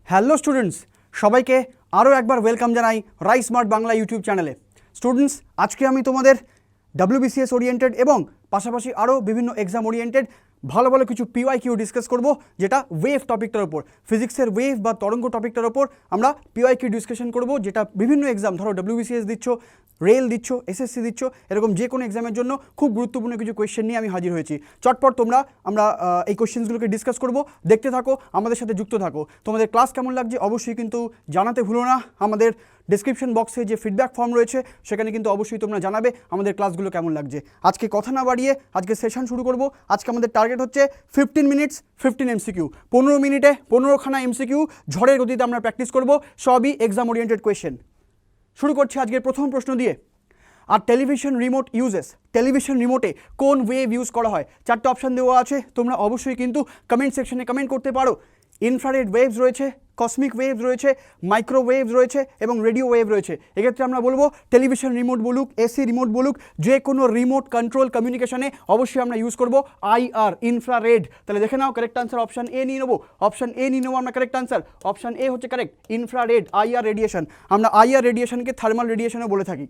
Hello students, সবাইকে আরও একবার ওয়েলকাম জানাই রাই স্মার্ট বাংলা ইউটিউব চ্যানেলে। স্টুডেন্টস, আজকে আমি তোমাদের WBCS ওরিয়েন্টেড এবং পাশাপাশি আরও বিভিন্ন এক্সাম ওরিয়েন্টেড ভালো ভালো কিছু PYQ ডিসকাস করব, যেটা ওয়েভ টপিকটার ওপর, ফিজিক্সের ওয়েভ বা তরঙ্গ টপিকটার ওপর আমরা PYQ ডিসকাশন করব, যেটা বিভিন্ন এক্সাম, ধরো WBCS দিচ্ছ, রেল দিচ্ছ, SSC দিচ্ছ, এরকম যে কোনো এক্সামের জন্য খুব গুরুত্বপূর্ণ কিছু কোয়েশ্চেন নিয়ে আমি হাজির হয়েছি। চটপট আমরা এই কোয়েশ্চেনগুলোকে ডিসকাস করব, দেখতে থাকো, আমাদের সাথে যুক্ত থাকো। তোমাদের ক্লাস কেমন লাগছে অবশ্যই কিন্তু জানাতে ভুলো না। আমাদের ডেসক্রিপশন বক্সে যে ফিডব্যাক ফর্ম রয়েছে সেখানে কিন্তু অবশ্যই তোমরা জানাবে আমাদের ক্লাসগুলো কেমন লাগছে। আজকে কথা না বাড়িয়ে আজকে সেশন শুরু করব। আজকে আমাদের টার্গেট হচ্ছে 15 মিনিটস 15 MCQ, 15 মিনিটে 15খানা MCQ ঝড়ের গতিতে আমরা প্র্যাকটিস করব, সবই এক্সাম ওরিয়েন্টেড কোয়েশ্চেন। শুরু করছি আজকের প্রথম প্রশ্ন দিয়ে। আর টেলিভিশন রিমোট ইউজেস, টেলিভিশন রিমোটে কোন ওয়েভ ইউজ করা হয়? চারটে অপশান দেওয়া আছে, তোমরা অবশ্যই কিন্তু কমেন্ট সেকশনে কমেন্ট করতে পারো। ইনফ্রারেড ওয়েভস রয়েছে, কসমিক ওয়েভস রয়েছে, মাইক্রোওয়েভস রয়েছে এবং রেডিও ওয়েভ রয়েছে। এক্ষেত্রে আমরা বলবো টেলিভিশন রিমোট বলুক, এসি রিমোট বলুক, যে কোনো রিমোট কন্ট্রোল কমিউনিকেশনে অবশ্যই আমরা ইউজ করবো IR, ইনফ্রারেড। তাহলে দেখে নাও, কারেক্ট আনসার অপশান এ নিয়ে নেবো, অপশান এ নিয়ে নেবো আমরা কারেক্ট আনসার। অপশান এ হচ্ছে কারেক্ট, ইনফ্রারেড, IR রেডিয়েশন। আমরা IR রেডিয়েশনকে থার্মাল রেডিয়েশনও বলে থাকি।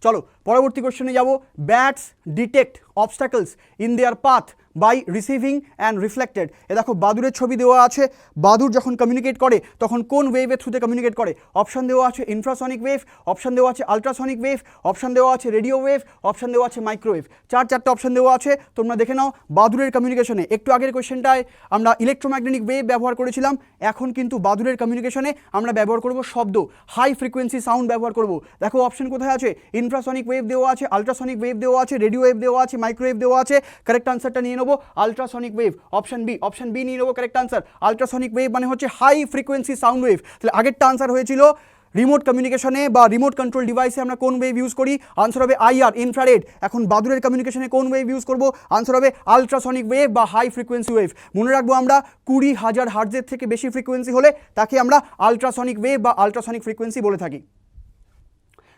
চলো পরবর্তী কোশ্চেনে যাব। Bats detect obstacles in their path by receiving and reflected. এ দেখো বাদুরের ছবি দেওয়া আছে। বাদুর যখন কমিউনিকেট করে তখন কোন ওয়েভের থ্রুতে কমিউনিকেট করে? অপশান দেওয়া আছে ইনফ্রাসনিক ওয়েভ, অপশান দেওয়া আছে আলট্রাসনিক ওয়েভ, অপশান দেওয়া আছে রেডিও ওয়েভ, অপশান দেওয়া আছে মাইক্রোওয়েভ। চারটে অপশান দেওয়া আছে, তোমরা দেখে নাও। বাদুরের কমিউনিকেশনে একটু আগের কোয়েশ্চেনটায় আমরা ইলেকট্রোম্যাগনেটিক ওয়েভ ব্যবহার করেছিলাম, এখন কিন্তু বাদুরের কমিউনিকেশনে আমরা ব্যবহার করব শব্দ, হাই ফ্রিকোয়েন্সি সাউন্ড ব্যবহার করব। দেখো অপশান কোথায় আছে, ইনফ্রাসনিক ওয়েভ দেওয়া আছে, আলট্রাসনিক ওয়েভ দেওয়া আছে, রেডিও ওয়েভ দেওয়া আছে, মাইক্রোওয়েভ দেওয়া আছে। কারেক্ট আনসারটা নিয়ে নেবো আলট্রাসনিক ওয়েভ, অপশন বি নিয়ে নেবো কারেক্ট আনসার। আলট্রাসনিক ওয়েভ মানে হচ্ছে হাই ফ্রিকোয়েন্সি সাউন্ড ওয়েভ। তাহলে আগেরটা আনসার হয়েছিল রিমোট কমিউনিকেশনে বা রিমোট কন্ট্রোল ডিভাইসে আমরা কোন ওয়েভ ইউজ করি? আনসার হবে IR, ইনফ্রারেড। এখন বাদুরের কমিউনিকেশনে কোন ওয়েভ ইউজ করব? আনসার হবে আলট্রাসনিক ওয়েভ বা হাই ফ্রিকোয়েন্সি ওয়েভ। মনে রাখবো আমরা 20,000 হার্টজের থেকে বেশি ফ্রিকোয়েন্সি হলে তাকে আমরা আলট্রাসনিক ওয়েভ বা আলট্রাসনিক ফ্রিকোয়েন্সি বলে থাকি।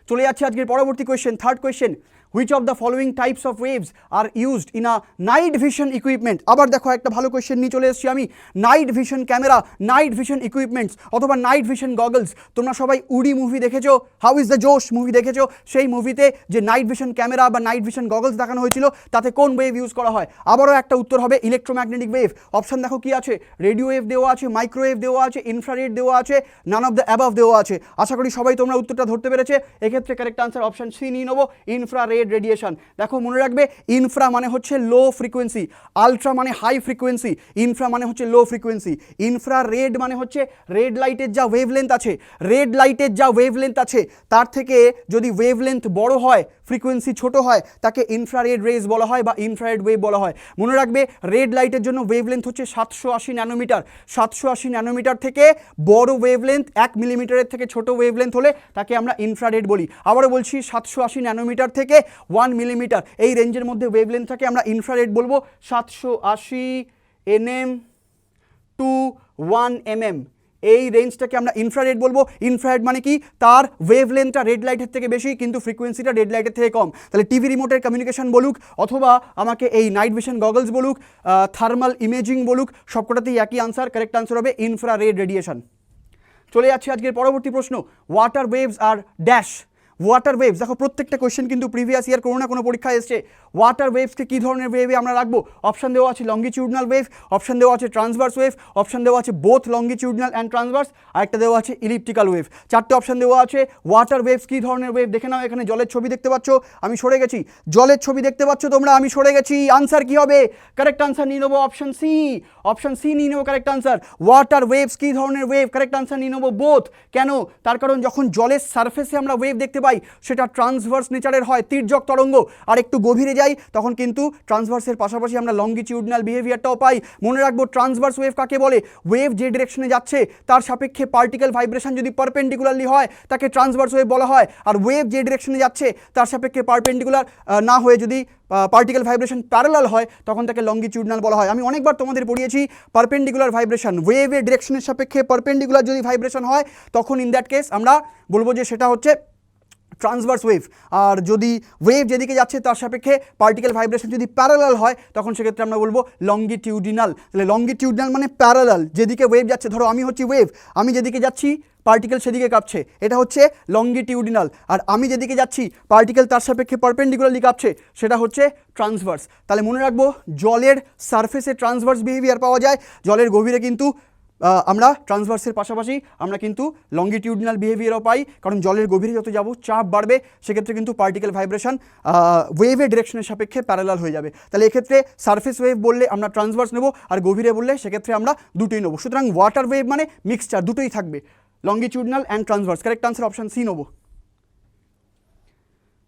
চলে যাচ্ছে আজকের পরবর্তী question, third question. Which of the following types of waves are used in a night vision equipment? আবার দেখো একটা ভালো কোয়েশ্চেন নিয়ে চলে এসেছি আমি। Night vision camera, night vision equipments অথবা নাইট ভিশন গগলস। তোমরা সবাই উড়ি মুভি দেখেছো, হাউ ইজ দ্য জোশ মুভি দেখেছো। সেই মুভিতে যে নাইট ভিশন ক্যামেরা বা নাইট ভিশন গগলস দেখানো হয়েছিল, তাতে কোন ওয়েভ ইউজ করা হয়? আবারও একটা উত্তর হবে ইলেকট্রোম্যাগনেটিক ওয়েভ। অপশান দেখো কি আছে, রেডিও ওয়েভ দেওয়া আছে, মাইক্রোওয়েভ দেওয়া আছে, ইনফ্রারেড দেওয়া আছে, নান অফ দ্য অ্যাবাভ দেওয়া আছে। আশা করি সবাই তোমরা উত্তরটা ধরতে পেরেছে। এক্ষেত্রে কারেক্ট আনসার অপশান সি নিয়ে নেবো, ইনফ্রারেড রেডিয়েশন। দেখো মনে রাখবে, ইনফ্রা মানে হচ্ছে লো ফ্রিকোয়েন্সি, আলট্রা মানে হাই ফ্রিকোয়েন্সি, ইনফ্রা মানে হচ্ছে লো ফ্রিকোয়েন্সি, ইনফ্রারেড মানে হচ্ছে রেড লাইটের যা ওয়েভলেন্থ আছে, রেড লাইটের যা ওয়েভলেন্থ আছে তার থেকে যদি ওয়েভলেন্থ বড় হয়, ফ্রিকোয়েন্সি ছোট হয়, তাকে ইনফ্রারেড রেজ বলা হয় বা ইনফ্রারেড ওয়েভ বলা হয়। মনে রাখবে, রেড লাইটের জন্য ওয়েভলেন্থ হচ্ছে 780 ন্যানোমিটার। 780 ন্যানোমিটার থেকে বড় ওয়েভলেন্থ 1 মিলিমিটারের থেকে ছোট ওয়েভলেন্থ হলে তাকে আমরা ইনফ্রারেড বলি। আবারও বলছি, 780 ন্যানোমিটার থেকে 1 মিলিমিটার এই রেঞ্জের মধ্যে ওয়েভলেন্থটাকে আমরা ইনফ্রারেড বলবো। 780 nm টু 1 mm এই রেঞ্জটাকে আমরা ইনফ্রারেড বলবো। ইনফ্রারেড মানে কি, তার ওয়েভলেন্থটা রেড লাইটের থেকে বেশি কিন্তু ফ্রিকোয়েন্সিটা রেড লাইটের থেকে কম। তাহলে টিভি রিমোটের কমিউনিকেশন বলুক অথবা আমাকে এই নাইট ভিশন গগলস বলুক, থার্মাল ইমেজিং বলুক, সবকটাতেই একই আনসার। কারেক্ট আনসার হবে ইনফ্রারেড রেডিয়েশন। চলে যাচ্ছে আজকের পরবর্তী প্রশ্ন। ওয়াটার ওয়েভস আর ড্যাশ। ওয়াটার ওয়েভস, দেখো প্রত্যেকটা কোয়েশ্চেন কিন্তু প্রিভিয়াস ইয়ার কোনো না কোনো পরীক্ষায় এসছে। ওয়াটার ওয়েভসকে কী ধরনের ওয়েভে আমরা রাখবো? অপশান দেওয়া আছে লঙ্গিটিউডনাল ওয়েভ, অপশান দেওয়া আছে ট্রান্সভার্স ওয়েভ, অপশান দেওয়া আছে বোথ লঙ্গিটিউডনাল অ্যান্ড ট্রান্সভার্স, আরেকটা দেওয়া আছে ইলিপ্টিক্যাল ওয়েভ। চারটে অপশান দেওয়া আছে। ওয়াটার ওয়েভস কী ধরনের ওয়েভ দেখে নাও। এখানে জলের ছবি দেখতে পাচ্ছ, আমি সরে গেছি। জলের ছবি দেখতে পাচ্ছ তোমরা, আমি সরে গেছি। আনসার কী হবে? কারেক্ট আনসার নিয়ে নেবো অপশান সি, অপশান সি নিয়ে নেবো কারেক্ট আনসার। ওয়াটার ওয়েভস কী ধরনের ওয়েভ? কারেক্ট আনসার নিয়ে নেবো বোথ। কেন? তার কারণ যখন জলের সারফেসে আমরা ওয়েভ দেখতে পাই সেটা ট্রান্সভার্স নেচারের হয়, তির্যক তরঙ্গ। আর একটু গভীরে যাই তখন কিন্তু ট্রান্সভার্সের পাশাপাশি আমরা লঙ্গিটিউডনাল বিহেভিয়ারটাও পাই। মনে রাখবো, ট্রান্সভার্স ওয়েভ কাকে বলে? ওয়েভ যে ডিরেকশনে যাচ্ছে তার সাপেক্ষে পার্টিকেল ভাইব্রেশন যদি পারপেন্ডিকুলারলি হয় তাকে ট্রান্সভার্স ওয়েভ বলা হয়। আর ওয়েভ যে ডিরেকশনে যাচ্ছে তার সাপেক্ষে পারপেন্ডিকুলার না হয়ে যদি পার্টিকেল ভাইব্রেশন প্যারালাল হয় তখন তাকে লঙ্গিটিউডনাল বলা হয়। আমি অনেকবার তোমাদের পড়িয়েছি পারপেন্ডিকুলার ভাইব্রেশন, ওয়েভের ডিরেকশনের সাপেক্ষে পারপেন্ডিকুলার যদি ভাইব্রেশন হয় তখন ইন দ্যাট কেস আমরা বলবো যে সেটা হচ্ছে ট্রান্সভার্স ওয়েভ। আর যদি ওয়েভ যেদিকে যাচ্ছে তার সাপেক্ষে পার্টিকেল ভাইব্রেশন যদি প্যারালাল হয় তখন সেক্ষেত্রে আমরা বলবো লঙ্গিটিউডিনাল। তাহলে লঙ্গিটিউডিনাল মানে প্যারালাল, যেদিকে ওয়েভ যাচ্ছে, ধরো আমি হচ্ছি ওয়েভ, আমি যেদিকে যাচ্ছি পার্টিকেল সেদিকে কাঁপছে, এটা হচ্ছে লঙ্গিটিউডিনাল। আর আমি যেদিকে যাচ্ছি পার্টিকেল তার সাপেক্ষে পারপেন্ডিকুলারলি কাঁপছে, সেটা হচ্ছে ট্রান্সভার্স। তাহলে মনে রাখবো জলের সারফেসে ট্রান্সভার্স বিহেভিয়ার পাওয়া যায়, জলের গভীরে কিন্তু আমরা ট্রান্সভার্সের পাশাপাশি আমরা কিন্তু লঙ্গিটিউডিনাল বিহেভিয়ারও পাই, কারণ জলের গভীরে যত যাব চাপ বাড়বে, সেক্ষেত্রে কিন্তু পার্টিকেল ভাইব্রেশন ওয়েভের ডিরেকশনের সাপেক্ষে প্যারালাল হয়ে যাবে। তাহলে এক্ষেত্রে সারফেস ওয়েভ বললে আমরা ট্রান্সভার্স নেব, আর গভীরে বললে সেক্ষেত্রে আমরা দুটোই নেব। সুতরাং ওয়াটার ওয়েভ মানে মিক্সচার, দুটোই থাকবে, longitudinal and transverse. Correct answer option C নেব।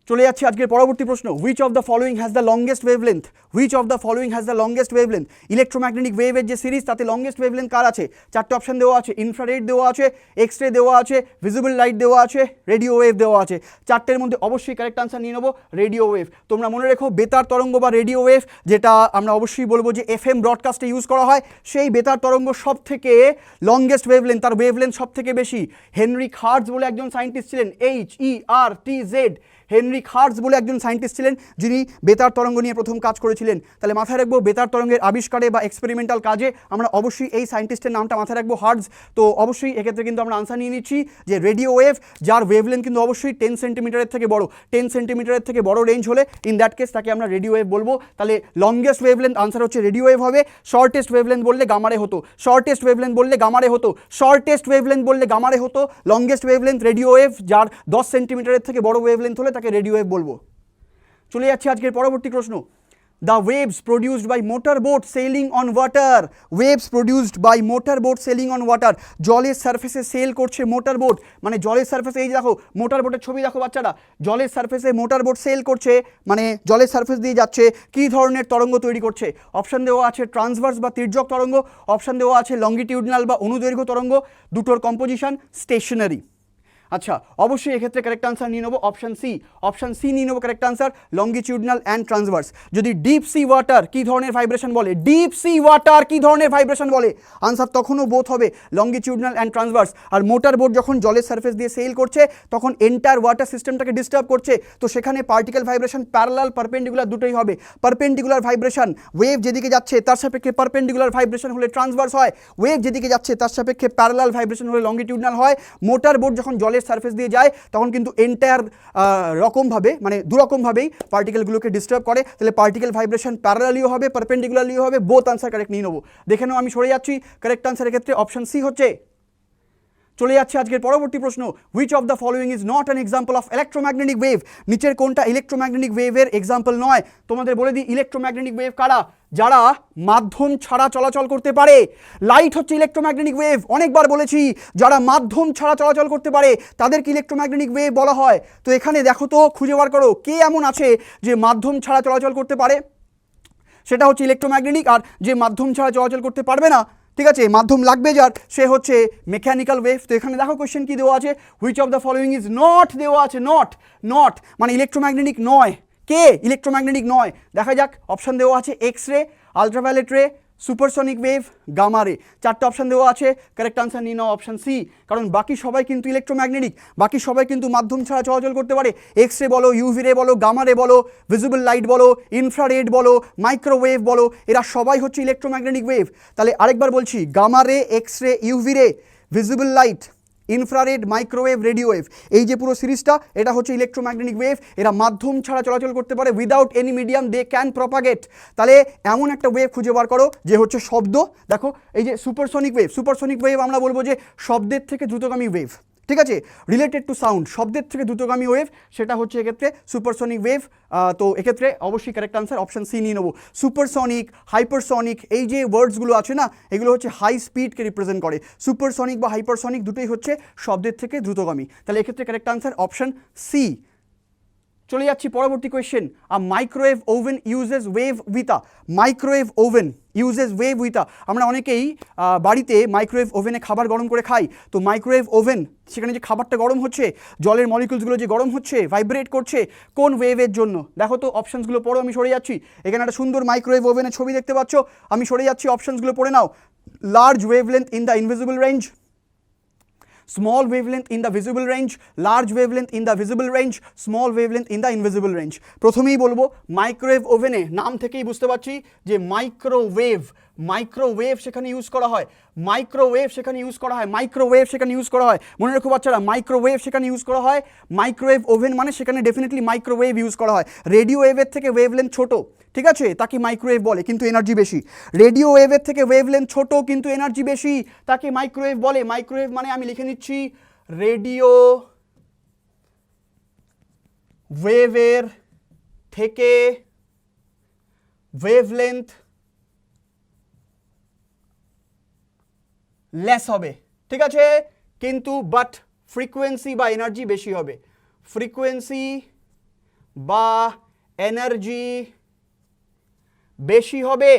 চলে যাচ্ছে আজকের পরবর্তী প্রশ্ন, which of the following has the longest wavelength? Which of the following has the longest wavelength? Electromagnetic ওয়েভের যে সিরিজ তাতে লংগেস্ট ওয়েভলেন্থ কার আছে? চারটে অপশন দেওয়া আছে, ইনফ্রারেড দেওয়া আছে, এক্স রে দেওয়া আছে, ভিজিবল লাইট দেওয়া আছে, রেডিও ওয়েভ দেওয়া আছে। চারটের মধ্যে অবশ্যই কারেক্ট আনসার নিয়ে নেবো রেডিও ওয়েভ। তোমরা মনে রেখো বেতার তরঙ্গ বা রেডিও ওয়েভ, যেটা আমরা অবশ্যই বলবো যে এফএম ব্রডকাস্টে ইউজ করা হয়, সেই বেতার তরঙ্গ সব থেকে লংগেস্ট ওয়েভলেন্থ, তার ওয়েভলেন্থ সব থেকে বেশি। হেনরি হার্টজ বলে একজন সায়েন্টিস্ট ছিলেন, HERTZ, হেনরি হার্টজ বলে একজন সায়েন্টিস্ট ছিলেন যিনি বেতার তরঙ্গ নিয়ে প্রথম কাজ করেছিলেন। তাহলে মাথায় রাখবো বেতার তরঙ্গের আবিষ্কারে বা এক্সপেরিমেন্টাল কাজে আমরা অবশ্যই এই সায়েন্টিস্টের নামটা মাথায় রাখবো, হার্টজ। তো অবশ্যই এক্ষেত্রে কিন্তু আমরা আনসার নিয়ে নিচ্ছি যে রেডিও ওয়েভ, যার ওয়েভলেন্থ কিন্তু অবশ্যই 10 সেন্টিমিটারের থেকে বড়। 10 সেন্টিমিটারের থেকে বড় রেঞ্জ হলে ইন দ্যাট কেস তাকে আমরা রেডিও ওয়েভ বলবো। তাহলে লংগেস্ট ওয়েভলেন্থ আনসার হচ্ছে রেডিও ওয়েভ হবে। শর্টেস্ট ওয়েভলেন্থ বললে গামারে হতো, শর্টেস্ট ওয়েভলেন্থ বললে গামারে হতো, শর্টেস্ট ওয়েভলেন্থ বললে গামারে হতো। লংগেস্ট ওয়েভলেন্থ রেডিও ওয়েভ, যার 10 সেন্টিমিটারের থেকে বড় ওয়েভলেন্থ হলে তাকে রেডিও ওয়েভ বলবো। চলে যাচ্ছে আজকের পরবর্তী প্রশ্ন, the waves produced by motor boat sailing on water. Waves produced by motor boat sailing on water, জলের সারফেসে সেল করছে মোটর বোট, মানে জলের সারফেসে, এই দেখো মোটর বোটের ছবি দেখো বাচ্চারা, জলের সারফেসে মোটর বোট সেল করছে, মানে জলের সারফেস দিয়ে যাচ্ছে, কী ধরনের তরঙ্গ তৈরি করছে? অপশান দেওয়া আছে ট্রান্সভার্স বা তির্যক তরঙ্গ, অপশান দেওয়া আছে লঙ্গিটিউডিনাল বা অনুদৈর্ঘ্য তরঙ্গ, দুটোর কম্পোজিশন স্টেশনারি। আচ্ছা, অবশ্যই এক্ষেত্রে কারেক্ট আনসার নিয়ে নেবো অপশান সি। অপশান সি নিয়ে নেবো correct answer, longitudinal and transverse. যদি ডিপ সি ওয়াটার কী ধরনের ভাইব্রেশন বলে? ডিপ সি ওয়াটার কী ধরনের ভাইব্রেশন বলে? আনসার তখনও বোথ হবে, লঙ্গিটিউডিনাল অ্যান্ড ট্রান্সভার্স। আর মোটর বোট যখন জলের সারফেস দিয়ে সেল করছে তখন এন্টায়ার ওয়াটার সিস্টেমটাকে ডিস্টার্ব করছে, তো সেখানে পার্টিকেল ভাইব্রেশন প্যারালাল পারপেন্ডিকুলার দুটোই হবে। পারপেন্ডিকুলার ভাইব্রেশন, ওয়েভ যেদিকে যাচ্ছে তার সাপেক্ষে পারপেন্ডিকুলার ভাইব্রেশন হলে ট্রান্সভার্স হয়, ওয়েভ যেদিকে যাচ্ছে তার সাপেক্ষে প্যারালাল ভাইব্রেশন হলে লঙ্গিটিউডিনাল হয়। মোটর বোট যখন জলের সারফেস দিয়ে যায় তখন কিন্তু এন্টায়ার রকমভাবে, মানে দুরকমভাবেই পার্টিকেলগুলোকে ডিস্টার্ব করে। তাহলে পার্টিকেল ভাইব্রেশন প্যারালালিও হবে, পারপেন্ডিকুলারলিও হবে, বোথ আনসার কারেক্ট নিয়ে নেবো। দেখে নাও আমি সরে যাচ্ছি, কারেক্ট আনসারের ক্ষেত্রে অপশন সি হচ্ছে। চলে যাচ্ছে আজকের পরবর্তী প্রশ্ন, which of the following is not an example of electromagnetic wave? নিচের কোনটা ইলেকট্রোম্যাগনেটিক ওয়েভের এক্সাম্পল নয়? তোমাদের বলে দিই ইলেকট্রোম্যাগনেটিক ওয়েভ কারা? যারা মাধ্যম ছাড়া চলাচল করতে পারে। লাইট হচ্ছে ইলেকট্রোম্যাগনেটিক ওয়েভ, অনেকবার বলেছি, যারা মাধ্যম ছাড়া চলাচল করতে পারে তাদেরকে ইলেকট্রোম্যাগনেটিক ওয়েভ বলা হয়। তো এখানে দেখো তো, খুঁজে বার করো কে এমন আছে যে মাধ্যম ছাড়া চলাচল করতে পারে, সেটা হচ্ছে ইলেকট্রোম্যাগনেটিক। আর যে মাধ্যম ছাড়া চলাচল করতে পারবে না, ঠিক আছে, মাধ্যম লাগবে যার, সে হচ্ছে মেকানিক্যাল ওয়েভ। তো এখানে দেখো কোয়েশ্চেন কি দেওয়া আছে, which of the following is not দেওয়া আছে, নট, নট মানে ইলেকট্রোম্যাগনেটিক নয়। কে ইলেকট্রোম্যাগনেটিক নয়? দেখা যাক, অপশান দেওয়া আছে এক্স রে, আলট্রাভায়োলেট রে, সুপারসনিক ওয়েভ, গামা রে। চারটে অপশান দেওয়া আছে, কারেক্ট আনসার নিয়ে নাও অপশান সি। কারণ বাকি সবাই কিন্তু ইলেকট্রোম্যাগনেটিক, বাকি সবাই কিন্তু মাধ্যম ছাড়া চলাচল করতে পারে। এক্স রে বলো, ইউভি রে বলো, গামা রে বলো, ভিজিবল লাইট বলো, ইনফ্রারেড বলো, মাইক্রোওয়েভ বলো, এরা সবাই হচ্ছে ইলেকট্রোম্যাগনেটিক ওয়েভ। তাহলে আরেকবার বলছি, গামা রে, এক্স রে, ইউভি রে, visible light, infrared, microwave, radio wave, এই যে পুরো সিরিজটা, এটা হচ্ছে ইলেকট্রোম্যাগনেটিক ওয়েভ। এরা মাধ্যম ছাড়া চলাচল করতে পারে, without any medium they can propagate. তাহলে এমন একটা ওয়েভ খুঁজে বার করো যে হচ্ছে শব্দ। দেখো এই যে সুপারসনিক ওয়েভ, সুপারসনিক ওয়েভ আমরা বলবো যে শব্দের থেকে দ্রুতগামী ওয়েভ, ঠিক আছে, রিলেটেড টু সাউন্ড, শব্দের থেকে দ্রুতগামী ওয়েভ, সেটা হচ্ছে এক্ষেত্রে সুপারসনিক ওয়েভ। তো এক্ষেত্রে অবশ্যই কারেক্ট আনসার অপশান সি নিয়ে নেবো। সুপারসনিক, হাইপারসনিক, এই যে ওয়ার্ডসগুলো আছে না, এগুলো হচ্ছে হাই স্পিডকে রিপ্রেজেন্ট করে। সুপারসনিক বা হাইপারসনিক দুটোই হচ্ছে শব্দের থেকে দ্রুতগামী। তাহলে এক্ষেত্রে কারেক্ট আনসার অপশান সি। চলে যাচ্ছি পরবর্তী question, a microwave oven uses wave with a, microwave oven uses wave with a. আমরা অনেকেই বাড়িতে মাইক্রোওয়েভ ওভেনে খাবার গরম করে খাই। তো মাইক্রোওয়েভ ওভেন, সেখানে যে খাবারটা গরম হচ্ছে, জলের মলিকুলসগুলো যে গরম হচ্ছে, ভাইব্রেট করছে, কোন ওয়েভের জন্য? দেখো তো অপশানসগুলো পড়ো, আমি সরে যাচ্ছি। এখানে একটা সুন্দর মাইক্রোওয়েভ ওভেনের ছবি দেখতে পাচ্ছ, আমি সরে যাচ্ছি, অপশানসগুলো পড়ে নাও। Large wavelength in the invisible range, small wavelength in the visible range, large wavelength in the visible range, small wavelength in the invisible range. প্রথমেই বলবো মাইক্রোওয়েভ ওভেনে, নাম থেকেই বুঝতে পারছি যে মাইক্রোওয়েভ, মাইক্রোওয়েভ সেখানে ইউজ করা হয়, মাইক্রোওয়েভ সেখানে ইউজ করা হয়, মাইক্রোওয়েভ সেখানে ইউজ করা হয়। মনে রাখো বাচ্চারা, মাইক্রোওয়েভ সেখানে ইউজ করা হয়, মাইক্রোওয়েভ ওভেন মানে সেখানে ডেফিনেটলি মাইক্রোওয়েভ ইউজ করা হয়। রেডিও ওয়েভের থেকে ওয়েভলেন্থ ছোট, ঠিক আছে, তাকে মাইক্রোওয়েভ বলে, কিন্তু এনার্জি বেশি। রেডিও ওয়েভের থেকে ওয়েভলেন্থ ছোট কিন্তু এনার্জি বেশি, তাকে মাইক্রোওয়েভ বলে। মাইক্রোওয়েভ মানে আমি লিখে নিচ্ছি রেডিও ওয়েভের থেকে ওয়েভলেন্থ লেস হবে, ঠিক আছে, কিন্তু বাট ফ্রিকোয়েন্সি বা এনার্জি বেশি হবে, ফ্রিকোয়েন্সি বা এনার্জি বেশি হবে।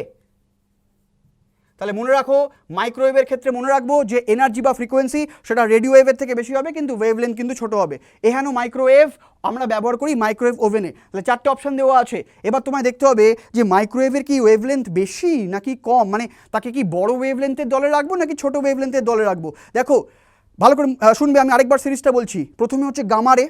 তাহলে মনে রাখো মাইক্রোওয়েভের ক্ষেত্রে মনে রাখবো যে এনার্জি বা ফ্রিকোয়েন্সি সেটা রেডিও ওয়েভের থেকে বেশি হবে, কিন্তু ওয়েভলেন্থ কিন্তু ছোট হবে। এখানেও মাইক্রোওয়েভ আমরা ব্যবহার করি মাইক্রোওয়েভ ওভেনে। তাহলে 4টে অপশান দেওয়া আছে। এবার তোমায় দেখতে হবে যে মাইক্রোওয়েভের কি ওয়েভলেন্থ বেশি নাকি কম, মানে তাকে কি বড় ওয়েভলেন্থের দলে রাখবো নাকি ছোট ওয়েভলেন্থের দলে রাখবো। দেখো ভালো করে শুনবে, আমি আরেকবার সিরিজটা বলছি। প্রথমে হচ্ছে গামা রে,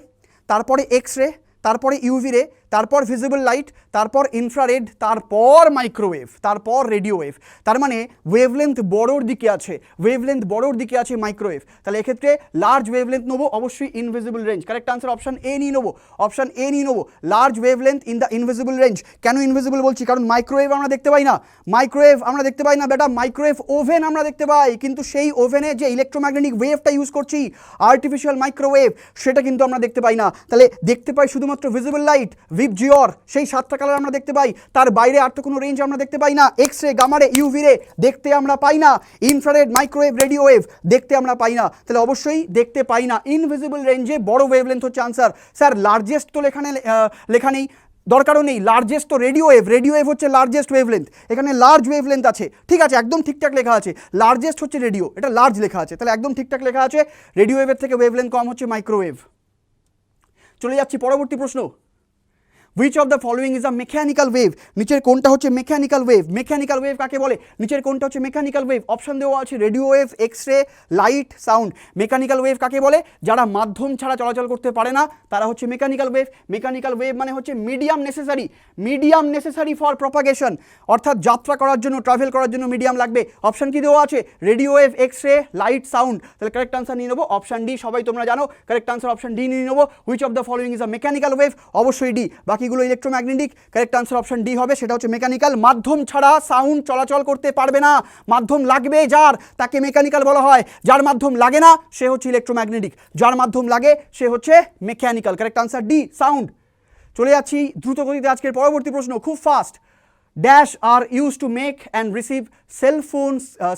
তারপরে এক্স রে, তারপরে ইউভি রে, তারপর ভিজিবল লাইট, তারপর ইনফ্রারেড, তারপর মাইক্রোওয়েভ, তারপর রেডিও ওয়েভ। তার মানে ওয়েভলেন্থ বড়োর দিকে আছে, ওয়েভলেন্থ বড়োর দিকে আছে মাইক্রোওয়েভ। তাহলে এক্ষেত্রে লার্জ ওয়েভলেন্থ নেবো অবশ্যই invisible range, correct answer option এ নিয়ে নেবো, অপশান এ নিয়ে নেবো, large wavelength in the invisible range. কেন ইনভিজিবল বলছি? কারণ মাইক্রোওয়েভ আমরা দেখতে পাই না, মাইক্রোওয়েভ আমরা দেখতে পাই না বেটা, মাইক্রোওয়েভ ওভেন আমরা দেখতে পাই, কিন্তু সেই ওভেনে যে ইলেকট্রোম্যাগনেটিক ওয়েভটা ইউজ করছি আর্টিফিশিয়াল মাইক্রোওয়েভ, সেটা কিন্তু আমরা দেখতে পাই না। তাহলে দেখতে পাই শুধুমাত্র ভিজিবল লাইট, ভিপ জিওর, সেই 7টা কালার আমরা দেখতে পাই, তার বাইরে আর তো কোনো রেঞ্জ আমরা দেখতে পাই না। এক্স রে, গামা রে, ইউভি রে দেখতে আমরা পাই না, ইনফ্রারেড, মাইক্রোওয়েভ, রেডিও ওয়েভ দেখতে আমরা পাই না। তাহলে অবশ্যই দেখতে পাই না, ইনভিজিবল রেঞ্জে বড় ওয়েভলেন্থ হচ্ছে আনসার। স্যার লার্জেস্ট তো লেখা নেই, দরকারও নেই, লার্জেস্ট তো রেডিও ওয়েভ, রেডিও ওয়েভ হচ্ছে লার্জেস্ট ওয়েভলেন্থ, এখানে লার্জ ওয়েভলেন্থ আছে, ঠিক আছে, একদম ঠিকঠাক লেখা আছে। লার্জেস্ট হচ্ছে রেডিও, এটা লার্জ লেখা আছে, তাহলে একদম ঠিকঠাক লেখা আছে। রেডিও ওয়েভের থেকে ওয়েভলেন্থ কম হচ্ছে মাইক্রোওয়েভ। চলে যাচ্ছি পরবর্তী প্রশ্ন। Which of the following is a mechanical wave? নিচের কোনটা হচ্ছে মেকানিক্যাল ওয়েভ? মেকানিক্যাল ওয়েভ কাকে বলে? নিচের কোনটা হচ্ছে মেকানিক্যাল ওয়েভ? অপশন দেওয়া আছে radio wave, X ray, light, sound. Mechanical wave কাকে বলে? যারা মাধ্যম ছাড়া চলাচল করতে পারে না তারা হচ্ছে মেকানিক্যাল ওয়েভ। মেকানিক্যাল ওয়েভ মানে হচ্ছে মিডিয়াম নেসেসারি ফর প্রপাগেশন, অর্থাৎ যাত্রা করার জন্য, ট্রাভেল করার জন্য মিডিয়াম লাগবে। অপশন কি দেওয়া আছে? Radio wave, X ray, light, sound. তাহলে কারেক্ট আনসার নিয়ে নেবো অপশন ডি, সবাই তোমরা জানো কারেক্ট আনসার অপশন ডি নিয়ে নেবো। Which of the following is a mechanical wave? অবশ্যই ডি, বাকিগুলো electromagnetic. Correct answer option D হবে, সেটা হচ্ছে মেকানিক্যাল। মাধ্যম ছাড়া সাউন্ড চলাচল করতে পারবে না, মাধ্যম লাগবে যার, তাকে মেকানিক্যাল বলা হয়। যার মাধ্যম লাগে না সে হচ্ছে ইলেকট্রোম্যাগনেটিক, যার মাধ্যম লাগে সে হচ্ছে mechanical. Correct answer D, sound. চলে যাচ্ছি দ্রুত গতিতে আজকের পরবর্তী প্রশ্ন, খুব fast. Dash are use to make and receive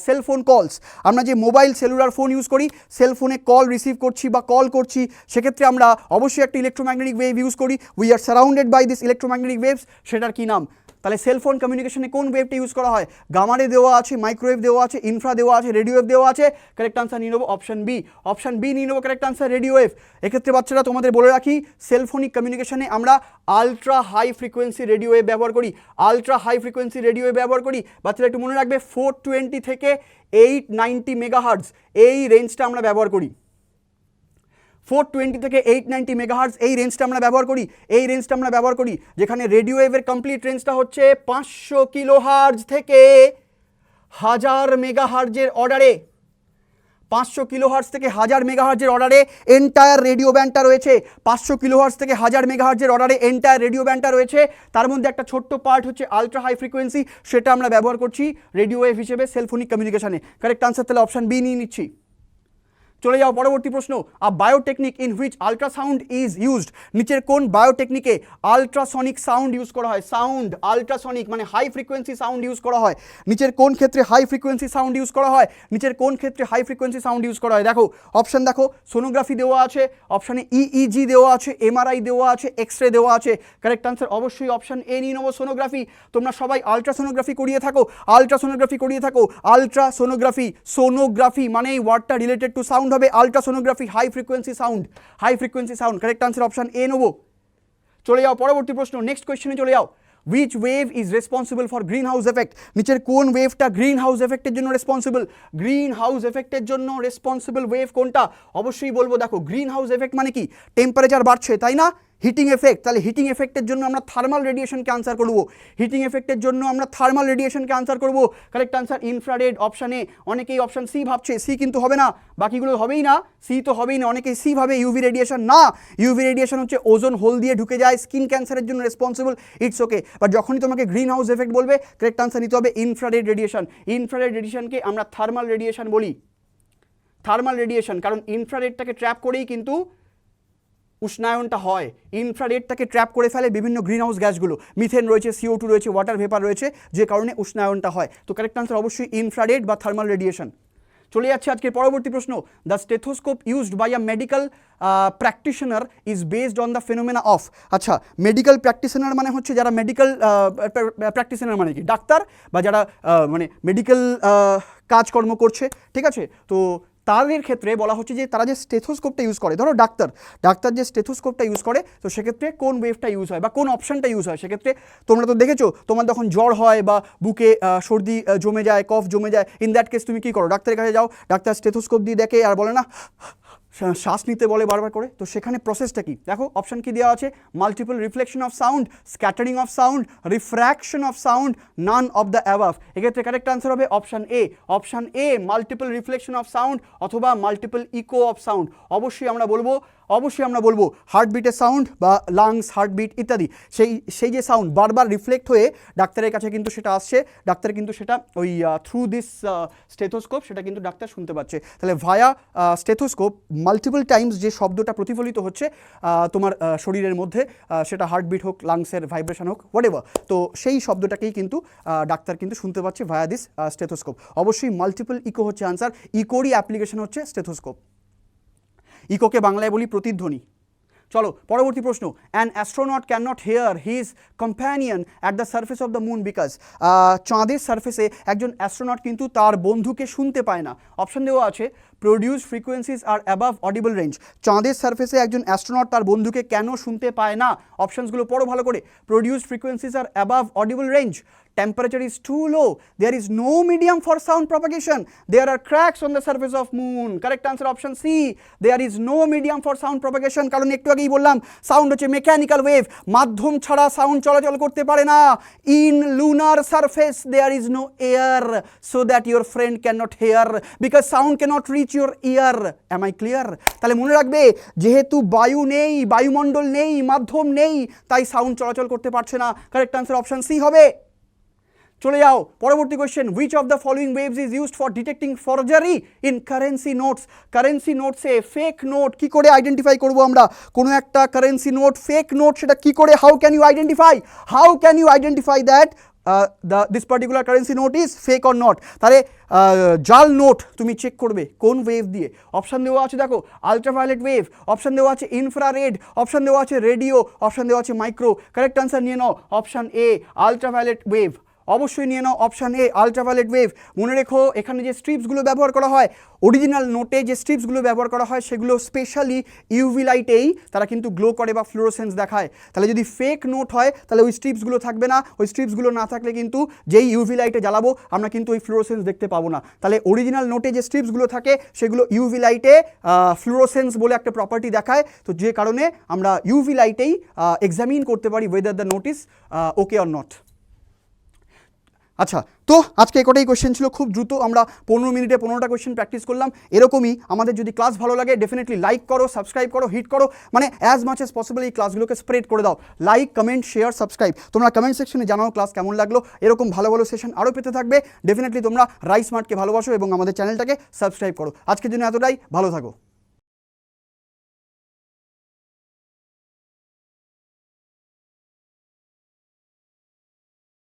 cellphone calls. আমরা যে মোবাইল সেলুলার ফোন ইউজ করি, সেলফোনে কল রিসিভ করছি বা কল করছি, সেক্ষেত্রে আমরা অবশ্যই একটা ইলেকট্রোম্যাগনেটিক ওয়েভ ইউজ করি। We are surrounded by this electromagnetic waves. সেটার কী নাম? তাহলে সেলফোন কমিউনিকেশনে কোন ওয়েভটা ইউজ করা হয়? গামারে দেওয়া আছে, মাইক্রোওয়েভ দেওয়া আছে, ইনফ্রা দেওয়া আছে, রেডিও ওয়েভ দেওয়া আছে। কারেক্ট আনসার নিয়ে নেবো অপশন বি, অপশন বি নিয়ে নেবো কারেক্ট আনসার রেডিও ওয়েভ। এক্ষেত্রে বাচ্চারা তোমাদের বলে রাখি, সেলফোনিক কমিউনিকেশনে আমরা ultra high frequency radio wave ব্যবহার করি, ultra high frequency radio wave ব্যবহার করি। বাচ্চারা একটু মনে রাখবে 420 থেকে 890 মেগাহার্টজ এই রেঞ্জটা আমরা ব্যবহার করি। 420 থেকে 890 মেগাহার্টজ এই রেঞ্জটা আমরা ব্যবহার করি, যেখানে রেডিও ওয়েভের কমপ্লিট রেঞ্জটা হচ্ছে 500 কিলোহার্টজ থেকে 1000 মেগাহার্টজের অর্ডারে। 500 কিলোহার্টজ থেকে 1000 মেগাহার্টজের অর্ডারে এন্টায়ার রেডিও ব্যান্ডটা রয়েছে। 500 কিলোহার্টজ থেকে 1000 মেগাহার্টজের অর্ডারে এন্টায়ার রেডিও ব্যান্ডটা রয়েছে। তার মধ্যে একটা ছোট্ট পার্ট হচ্ছে আলট্রা হাই ফ্রিকোয়েন্সি, সেটা আমরা ব্যবহার করছি রেডিও ওয়েভ হিসেবে সেলফোনিক কমিউনিকেশনে। কারেক্ট আনসার তাহলে অপশন বি নিয়ে নিচ্ছি। চলে যাও পরবর্তী প্রশ্ন, a biotechnique in which ultrasound is used. নিচের কোন বায়োটেকনিকে আলট্রাসনিক সাউন্ড ইউজ করা হয়? সাউন্ড আলট্রাসনিক মানে হাই ফ্রিকোয়েন্সি সাউন্ড ইউজ করা হয়। নিচের কোন ক্ষেত্রে হাই ফ্রিকোয়েন্সি সাউন্ড ইউজ করা হয়? নিচের কোন ক্ষেত্রে হাই ফ্রিকোয়েন্সি সাউন্ড ইউজ করা হয়? দেখো অপশন, দেখো সোনোগ্রাফি দেওয়া আছে, অপশানে ইইজি দেওয়া আছে, এমআরআই দেওয়া আছে, এক্স রে দেওয়া আছে। কারেক্ট আনসার অবশ্যই অপশন এ নিয়ে নেবো, সোনোগ্রাফি। তোমরা সবাই আলট্রাসোনোগ্রাফি করিয়ে থাকো, আলট্রাসোনোগ্রাফি, সোনোগ্রাফি মানে এই ওয়ার্ডটা রিলেটেড টু সাউন্ড হবে। Ultrasonography high frequency sound, correct answer option A নেবো। চলে যাও পরবর্তী প্রশ্ন, নেক্সট কোয়েশ্চেনে চলে যাও। Which wave is responsible for greenhouse effect, নিচের কোন ওয়েভটা গ্রিন হাউস এফেক্টের জন্য রেসপন্সিবল, গ্রিন হাউস এফেক্টের জন্য রেসপন্সিবল ওয়েভ কোনটা, অবশ্যই বলবো দেখো গ্রিন হাউস এফেক্ট মানে কি টেম্পারেচার বাড়ছে তাই না, হিটিং এফেক্ট, তাহলে হিটিং এফেক্টের জন্য আমরা থার্মাল রেডিয়েশনকে আনসার করব, হিটিং এফেক্টের জন্য আমরা থার্মাল রেডিয়েশনকে আনসার করব, কারেক্ট আনসার ইনফ্রারেড অপশানে, অনেকেই অপশান সি ভাবছে, সি কিন্তু হবে না, বাকিগুলো হবেই না, সি তো হবেই না, অনেকেই সি ভাবে ইউভি রেডিয়েশন, না ইউভি রেডিয়েশন হচ্ছে ওজোন হোল দিয়ে ঢুকে যায়, স্কিন ক্যান্সারের জন্য রেসপন্সিবল, ইটস ওকে, বাট যখনই তোমাকে গ্রিন হাউস এফেক্ট বলবে কারেক্ট আনসার নিতে হবে ইনফ্রারেড রেডিয়েশন, ইনফ্রারেড রেডিয়েশনকে আমরা থার্মাল রেডিয়েশন বলি, থার্মাল রেডিয়েশন, কারণ ইনফ্রারেডটাকে ট্র্যাপ করেই কিন্তু উষ্ণায়নটা হয়, ইনফ্রারেডটাকে ট্র্যাপ করে ফেলে বিভিন্ন গ্রিন হাউস গ্যাসগুলো, মিথেন রয়েছে, CO2 রয়েছে, ওয়াটার ভেপার রয়েছে, যে কারণে উষ্ণায়নটা হয়, তো কারেক্ট আনসার অবশ্যই ইনফ্রারেড বা থার্মাল রেডিয়েশন। চলে যাচ্ছে আজকের পরবর্তী প্রশ্ন, the stethoscope used by a medical practitioner is based on the phenomena of, আচ্ছা মেডিকেল প্র্যাকটিশনার মানে হচ্ছে যারা মেডিকেল প্র্যাকটিশনার মানে কি ডাক্তার বা যারা মানে মেডিকেল কাজকর্ম করছে, ঠিক আছে, তো তাদের ক্ষেত্রে বলা হচ্ছে যে তারা যে স্টেথোস্কোপটা ইউজ করে, ধরো ডাক্তার যে স্টেথোস্কোপটা ইউজ করে, তো সেক্ষেত্রে কোন ওয়েভটা ইউজ হয় বা কোন অপশানটা ইউজ হয়, সেক্ষেত্রে তোমরা তো দেখেছো তোমার যখন জ্বর হয় বা বুকে সর্দি জমে যায়, কফ জমে যায়, ইন দ্যাট কেস তুমি কী করো, ডাক্তারের কাছে যাও, ডাক্তার স্টেথোস্কোপ দিয়ে দেখে আর বলে না শ্বাস নিতে বলে বারবার করে, তো সেখানে প্রসেসটা কি দেখো, অপশান কি দেওয়া আছে, multiple reflection of sound, scattering of sound, refraction of sound, none of the above, এক্ষেত্রে কারেক্ট আনসার হবে option A, option A multiple reflection of sound অথবা মাল্টিপল ইকো অফ সাউন্ড, অবশ্যই আমরা বলবো হার্টবিটের সাউন্ড বা লাংস হার্টবিট ইত্যাদি, সেই যে সাউন্ড বারবার রিফ্লেক্ট হয়ে ডাক্তারের কাছে কিন্তু সেটা আসছে, ডাক্তার কিন্তু সেটা ওই থ্রু দিস স্টেথোস্কোপ সেটা কিন্তু ডাক্তার শুনতে পাচ্ছে, তাহলে ভায়া স্টেথোস্কোপ মাল্টিপল টাইমস যে শব্দটা প্রতিফলিত হচ্ছে তোমার শরীরের মধ্যে, সেটা হার্টবিট হোক, লাংসের ভাইব্রেশন হোক, হোয়াটএভার, তো সেই শব্দটাকেই কিন্তু ডাক্তার কিন্তু শুনতে পাচ্ছে ভায়া দিস স্টেথোস্কোপ, অবশ্যই মাল্টিপল ইকো হচ্ছে আনসার, ইকোরই অ্যাপ্লিকেশন হচ্ছে স্টেথোস্কোপ, ইকোকে বাংলায় বলি প্রতিধ্বনি। চলো পরবর্তী প্রশ্ন, an astronaut can not hear his companion at the surface of the moon because, চাঁদের সার্ফেসে একজন অ্যাস্ট্রোনট কিন্তু তার বন্ধুকে শুনতে পায় না, অপশন দেওয়া আছে produce frequencies are above audible range, চাঁদের সার্ফেসে একজন অ্যাস্ট্রোনট তার বন্ধুকে কেন শুনতে পায় না, অপশনসগুলো পড়ো ভালো করে, produce frequencies are above audible range, temperature is too low, there is no medium for sound propagation, there are cracks on the surface of moon, correct answer option C, there is no medium for sound propagation, কারণ একটু আগেই বললাম sound হচ্ছে mechanical wave, মাধ্যম ছাড়া sound চলাচল করতে পারে না, in lunar surface there is no air so that your friend cannot hear because sound cannot reach your ear, am I clear? তাহলে মনে রাখবে যেহেতু বায়ু নেই, বায়ুমণ্ডল নেই, মাধ্যম নেই, তাই সাউন্ড চলাচল করতে পারছে না, কারেক্ট আনসার অপশন সি হবে। চলে যাও পরবর্তী question, which of the following waves is used for detecting forgery in currency notes, currency নোটসে ফেক নোট কি করে আইডেন্টিফাই করব আমরা, কোনো একটা কারেন্সি নোট ফেক নোট, সেটা কি করে, how can you identify that this particular currency note is fake or not, তাহলে জাল নোট তুমি চেক করবে কোন ওয়েভ দিয়ে, অপশান দেওয়া আছে দেখো আলট্রাভায়োলেট ওয়েভ, অপশান দেওয়া আছে ইনফ্রারেড, অপশান দেওয়া আছে রেডিও, অপশান দেওয়া আছে মাইক্রো, কারেক্ট আনসার নিয়ে নাও অপশান এ আলট্রাভায়োলেট ওয়েভ, অবশ্যই নিয়ে নাও অপশান এ আলট্রাভায়োলেট ওয়েভ। মনে রেখো এখানে যে স্ট্রিপসগুলো ব্যবহার করা হয়, অরিজিনাল নোটে যে স্ট্রিপসগুলো ব্যবহার করা হয় সেগুলো স্পেশালি ইউভি লাইটেই তারা কিন্তু গ্লো করে বা ফ্লোরোসেন্স দেখায়, তাহলে যদি ফেক নোট হয় তাহলে ওই স্ট্রিপসগুলো থাকবে না, ওই স্ট্রিপসগুলো না থাকলে কিন্তু যেই ইউভি লাইটে জ্বালাবো আমরা কিন্তু ওই ফ্লোরোসেন্স দেখতে পাবো না, তাহলে অরিজিনাল নোটে যে স্ট্রিপসগুলো থাকে সেগুলো ইউভি লাইটে ফ্লোরোসেন্স বলে একটা প্রপার্টি দেখায়, তো যে কারণে আমরা ইউভি লাইটেই এক্সামিন করতে পারি whether the note is okay or not. আচ্ছা, তো আজকে এটাই কোয়েশ্চেন ছিল, খুব দ্রুত আমরা 15 মিনিটে 15টা কোয়েশ্চেন প্র্যাকটিস করলাম। এরকমই আমাদের যদি ক্লাস ভালো লাগে ডেফিনেটলি লাইক করো, সাবস্ক্রাইব করো, হিট করো, মানে অ্যাজ মাচ অ্যাজ পসিবল এই ক্লাসগুলোকে স্প্রেড করে দাও, লাইক কমেন্ট শেয়ার সাবস্ক্রাইব, তোমরা কমেন্ট সেকশনে জানাও ক্লাস কেমন লাগলো, এরকম ভালো ভালো সেশন আরও পেতে থাকবে, ডেফিনেটলি তোমরা রাইস স্মার্টকে ভালোবাসো এবং আমাদের চ্যানেলটাকে সাবস্ক্রাইব করো। আজকের জন্য এতটাই, ভালো থাকো।